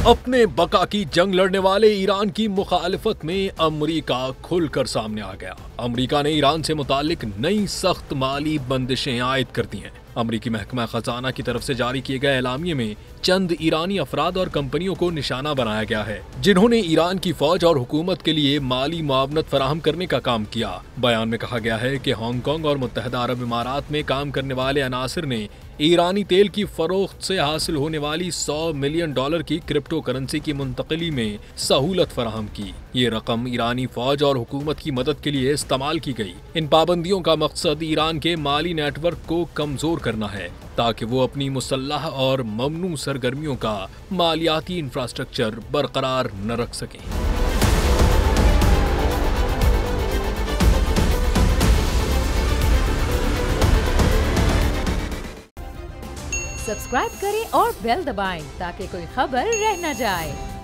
अपने बका की जंग लड़ने वाले ईरान की मुखालिफत में अमरीका खुलकर सामने आ गया। अमरीका ने ईरान से मुतालिक नई सख्त माली बंदिशें आयद कर दी हैं। अमरीकी महकमा खजाना की तरफ से जारी किए गए एलामिये में चंद ईरानी अफराद और कंपनियों को निशाना बनाया गया है, जिन्होंने ईरान की फौज और हुकूमत के लिए माली मुआवनत फराहम करने का काम किया। बयान में कहा गया है कि हांगकांग और मुत्तहदा अरब इमारात में काम करने वाले अनासिर ने ईरानी तेल की फरोख्त से हासिल होने वाली $100 मिलियन की क्रिप्टो करेंसी की मुंतकिली में सहूलत फराहम की। ये रकम ईरानी फौज और हुकूमत की मदद के लिए इस्तेमाल की गई। इन पाबंदियों का मकसद ईरान के माली नेटवर्क को कमजोर करना है, ताकि वो अपनी मुसल्लह और ममनू सरगर्मियों का मालियाती इंफ्रास्ट्रक्चर बरकरार न रख सकें। सब्सक्राइब करें और बेल दबाएं ताकि कोई खबर रह न जाए।